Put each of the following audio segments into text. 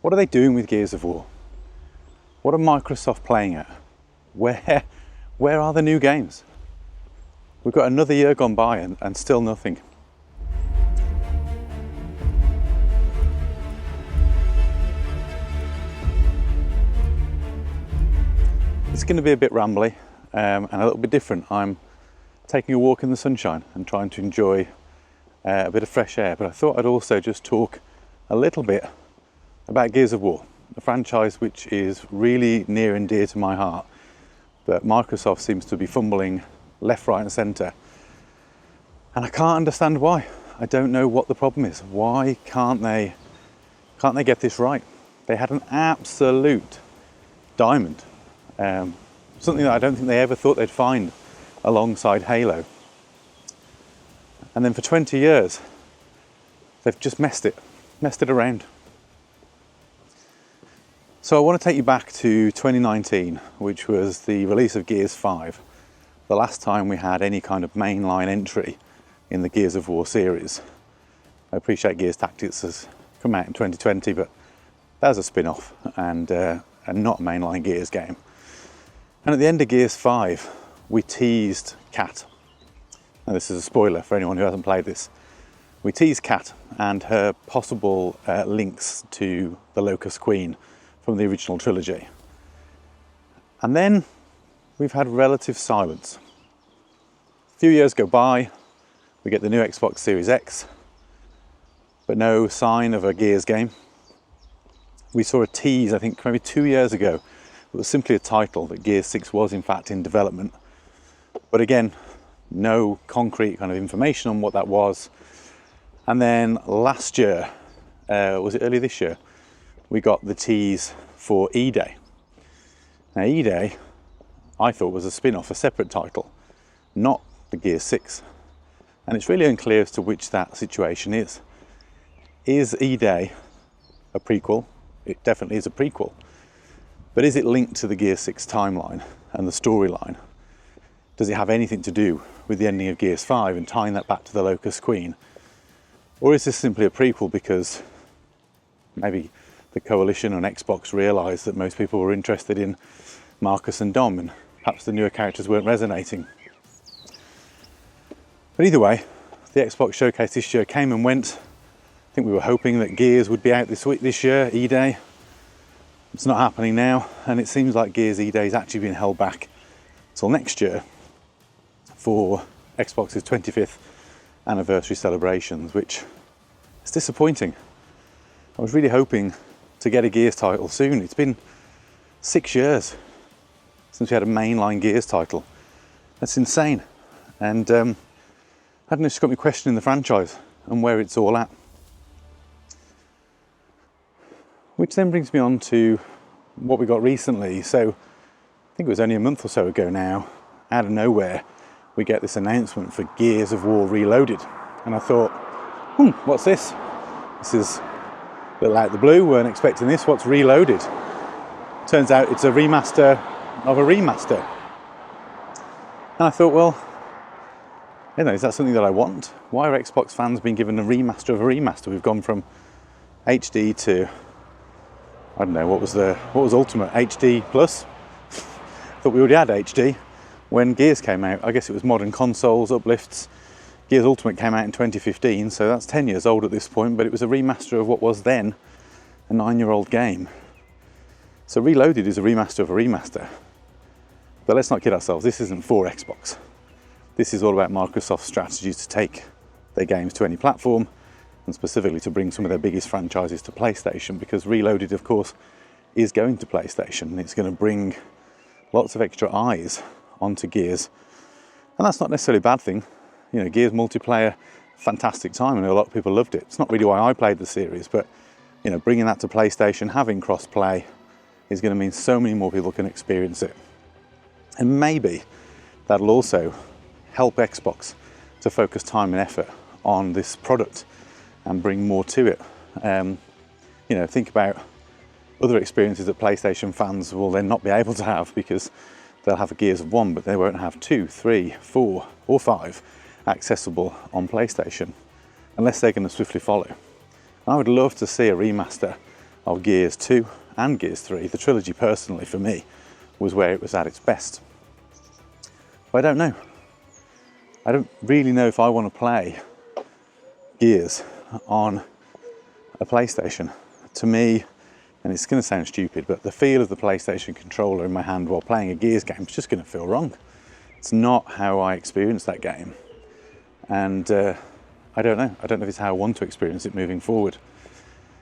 What are they doing with Gears of War? What are Microsoft playing at? Where are the new games? We've got another year gone by and still nothing. It's going to be a bit rambly and a little bit different. I'm taking a walk in the sunshine and trying to enjoy a bit of fresh air, but I thought I'd also just talk a little bit about Gears of War, a franchise which is really near and dear to my heart, but Microsoft seems to be fumbling left, right and centre, and I can't understand why. I don't know what the problem is. Why can't they get this right? They had an absolute diamond. Something that I don't think they ever thought they'd find alongside Halo. And then for 20 years, they've just messed it around. So I want to take you back to 2019, which was the release of Gears 5, the last time we had any kind of mainline entry in the Gears of War series. I appreciate Gears Tactics has come out in 2020, but that was a spin-off and not a mainline Gears game. And at the end of Gears 5, we teased Kat. Now this is a spoiler for anyone who hasn't played this. We teased Kat and her possible links to the Locust Queen from the original trilogy. And then we've had relative silence. A few years go by, we get the new Xbox Series X, but no sign of a Gears game. We saw a tease, I think maybe 2 years ago. It was simply a title that Gears 6 was in fact in development. But again, no concrete kind of information on what that was. And then last year, was it early this year, we got the tease for E-Day. Now E-Day, I thought was a spin-off, a separate title, not the Gears 6. And it's really unclear as to which that situation is. Is E-Day a prequel? It definitely is a prequel. But is it linked to the Gears 6 timeline and the storyline? Does it have anything to do with the ending of Gears 5 and tying that back to the Locust Queen? Or is this simply a prequel because maybe the Coalition on Xbox realised that most people were interested in Marcus and Dom and perhaps the newer characters weren't resonating? But either way, the Xbox showcase this year came and went. I think we were hoping that Gears would be out this year, E-Day. It's not happening now, and it seems like Gears E-Day has actually been held back till next year for Xbox's 25th anniversary celebrations, which is disappointing. I was really hoping to get a Gears title soon. It's been 6 years since we had a mainline Gears title. That's insane. And I don't know, it's got me questioning the franchise and where it's all at. Which then brings me on to what we got recently. So I think it was only a month or so ago now, out of nowhere, we get this announcement for Gears of War Reloaded. And I thought, what's this? This is a little out of the blue, weren't expecting this. What's Reloaded? Turns out it's a remaster of a remaster. And I thought, well, is that something that I want? Why are Xbox fans being given a remaster of a remaster? We've gone from HD to, I don't know, what was Ultimate? HD Plus? Thought we already had HD when Gears came out. I guess it was modern consoles, uplifts. Gears Ultimate came out in 2015, so that's 10 years old at this point, but it was a remaster of what was then a 9-year-old game. So Reloaded is a remaster of a remaster. But let's not kid ourselves, this isn't for Xbox. This is all about Microsoft's strategy to take their games to any platform, and specifically to bring some of their biggest franchises to PlayStation, because Reloaded, of course, is going to PlayStation, and it's going to bring lots of extra eyes onto Gears. And that's not necessarily a bad thing. You know, Gears multiplayer, fantastic time. I know a lot of people loved it. It's not really why I played the series, but you know, bringing that to PlayStation, having cross-play, is going to mean so many more people can experience it. And maybe that'll also help Xbox to focus time and effort on this product and bring more to it. You know, think about other experiences that PlayStation fans will then not be able to have, because they'll have a Gears of 1, but they won't have 2, 3, 4 or 5 accessible on PlayStation, unless they're going to swiftly follow. I would love to see a remaster of Gears 2 and Gears 3. The trilogy, personally, for me, was where it was at its best. But I don't know. I don't really know if I want to play Gears on a PlayStation. To me, and it's going to sound stupid, but the feel of the PlayStation controller in my hand while playing a Gears game is just going to feel wrong. It's not how I experience that game. And I don't know. I don't know if it's how I want to experience it moving forward.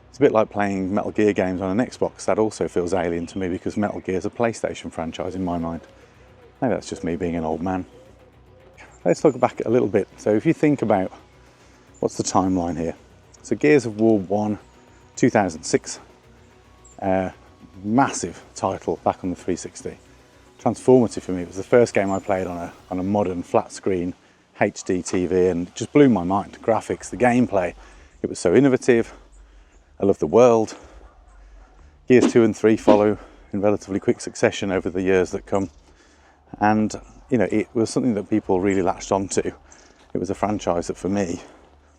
It's a bit like playing Metal Gear games on an Xbox. That also feels alien to me because Metal Gear is a PlayStation franchise in my mind. Maybe that's just me being an old man. Let's look back a little bit. So if you think about what's the timeline here. So Gears of War 1, 2006. Massive title back on the 360. Transformative for me. It was the first game I played on a modern flat screen HD TV, and it just blew my mind. Graphics, the gameplay, it was so innovative. I love the world. Gears 2 and 3 follow in relatively quick succession over the years that come. And, you know, it was something that people really latched onto. It was a franchise that, for me,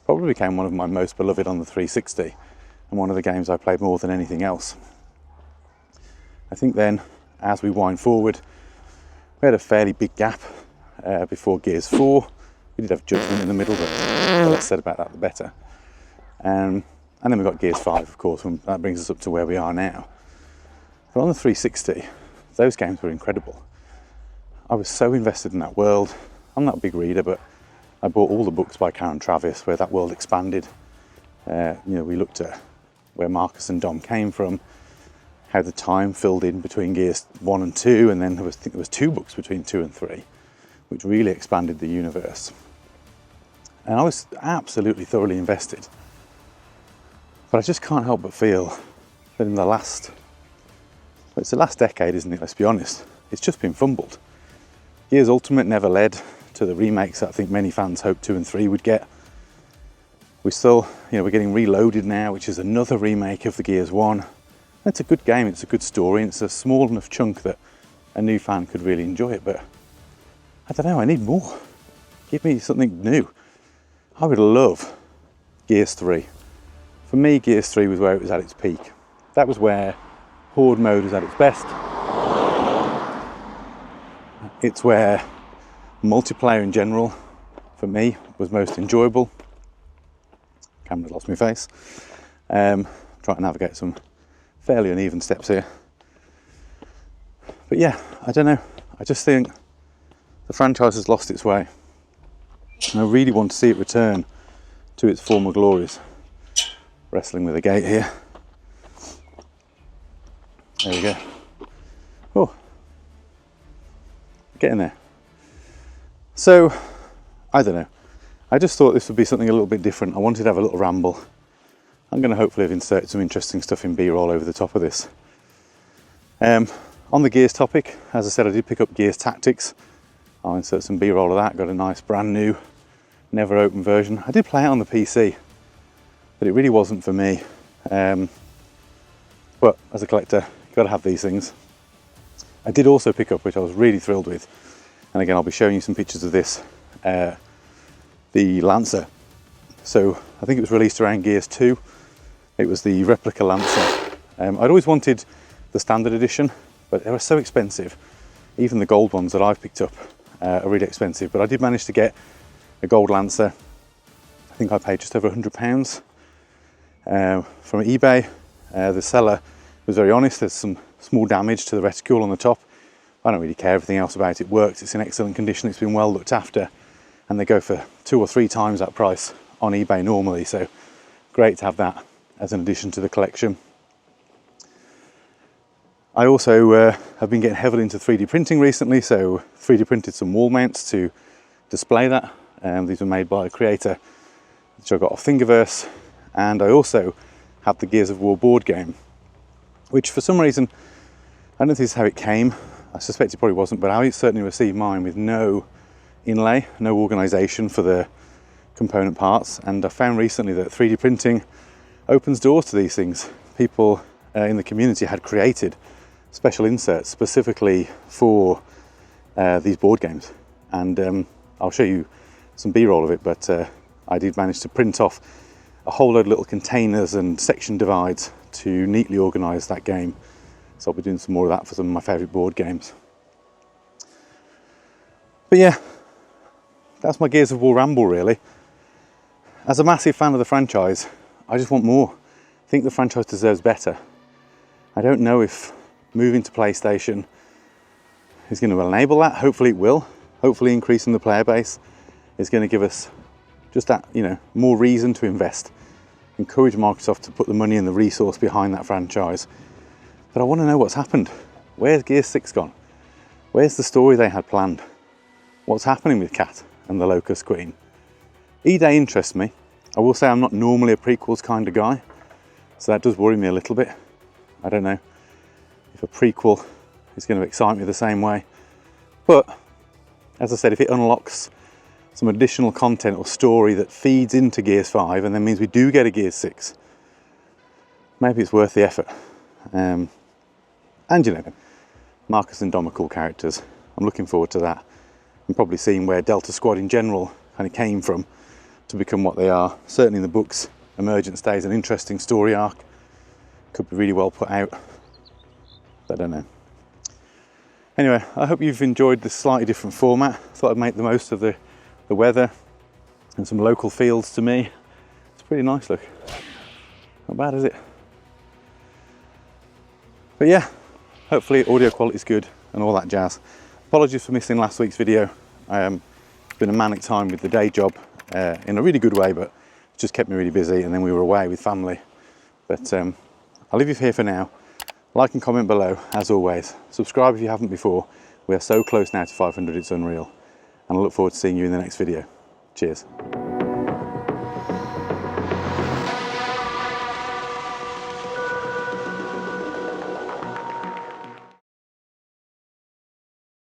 probably became one of my most beloved on the 360, and one of the games I played more than anything else. I think then, as we wind forward, we had a fairly big gap before Gears 4. We did have Judgment in the middle, but the less said about that, the better. And then we got Gears 5, of course, and that brings us up to where we are now. But on the 360, those games were incredible. I was so invested in that world. I'm not a big reader, but I bought all the books by Karen Travis where that world expanded. You know, we looked at where Marcus and Dom came from, how the time filled in between Gears 1 and 2, and then I think there was 2 books between 2 and 3, which really expanded the universe. And I was absolutely thoroughly invested. But I just can't help but feel that in it's the last decade, isn't it? Let's be honest. It's just been fumbled. Gears Ultimate never led to the remakes that I think many fans hoped 2 and 3 would get. We're getting Reloaded now, which is another remake of the Gears 1. It's a good game, it's a good story, and it's a small enough chunk that a new fan could really enjoy it, but I don't know, I need more. Give me something new. I would love Gears 3. For me, Gears 3 was where it was at its peak. That was where Horde mode was at its best. It's where multiplayer in general, for me, was most enjoyable. Camera's lost my face. Trying to navigate some fairly uneven steps here. But yeah, I don't know. I just think the franchise has lost its way. And I really want to see it return to its former glories. Wrestling with a gate here. There we go. Oh, getting there. So, I don't know. I just thought this would be something a little bit different. I wanted to have a little ramble. I'm going to hopefully have inserted some interesting stuff in B-roll over the top of this. On the Gears topic, as I said, I did pick up Gears Tactics. I'll insert some B-roll of that. Got a nice brand new, never open version. I did play it on the PC, but it really wasn't for me. But as a collector, you've got to have these things. I did also pick up, which I was really thrilled with, and again I'll be showing you some pictures of this, the Lancer. So I think it was released around Gears 2. It was the replica Lancer. I'd always wanted the standard edition, but they were so expensive. Even the gold ones that I've picked up are really expensive, but I did manage to get a gold Lancer. I think I paid just over £100 from eBay. The seller was very honest. There's some small damage to the reticule on the top. I don't really care, everything else about it works. It's in excellent condition, it's been well looked after, and they go for 2 or 3 times that price on eBay normally, so great to have that as an addition to the collection. I also have been getting heavily into 3D printing recently, so 3D printed some wall mounts to display that. These were made by a creator which I got off Thingiverse, and I also have the Gears of War board game, which for some reason, I don't know if this is how it came, I suspect it probably wasn't, but I certainly received mine with no inlay, no organisation for the component parts, and I found recently that 3D printing opens doors to these things. People in the community had created special inserts specifically for these board games, and I'll show you some B-roll of it, but I did manage to print off a whole load of little containers and section divides to neatly organise that game. So I'll be doing some more of that for some of my favourite board games. But yeah, that's my Gears of War ramble really. As a massive fan of the franchise, I just want more. I think the franchise deserves better. I don't know if moving to PlayStation is going to enable that. Hopefully it will. Hopefully increasing the player base is going to give us just that, you know, more reason to invest. Encourage Microsoft to put the money and the resource behind that franchise. But I want to know what's happened. Where's Gears 6 gone? Where's the story they had planned? What's happening with Cat and the Locust Queen? E-Day interests me. I will say I'm not normally a prequels kind of guy, so that does worry me a little bit. I don't know if a prequel is going to excite me the same way. But, as I said, if it unlocks some additional content or story that feeds into Gears 5 and then means we do get a Gears 6, maybe it's worth the effort. And you know, Marcus and Dom are cool characters. I'm looking forward to that. I'm probably seeing where Delta Squad in general kind of came from to become what they are. Certainly in the books, Emergence Day is an interesting story arc. Could be really well put out. I don't know. Anyway, I hope you've enjoyed this slightly different format. Thought I'd make the most of the weather and some local fields to me. It's pretty nice, look. Not bad, is it? But yeah, hopefully audio quality is good and all that jazz. Apologies for missing last week's video. It's been a manic time with the day job in a really good way, but it just kept me really busy, and then we were away with family. But I'll leave you here for now. Like and comment below, as always. Subscribe if you haven't before. We are so close now to 500, it's unreal. And I look forward to seeing you in the next video. Cheers.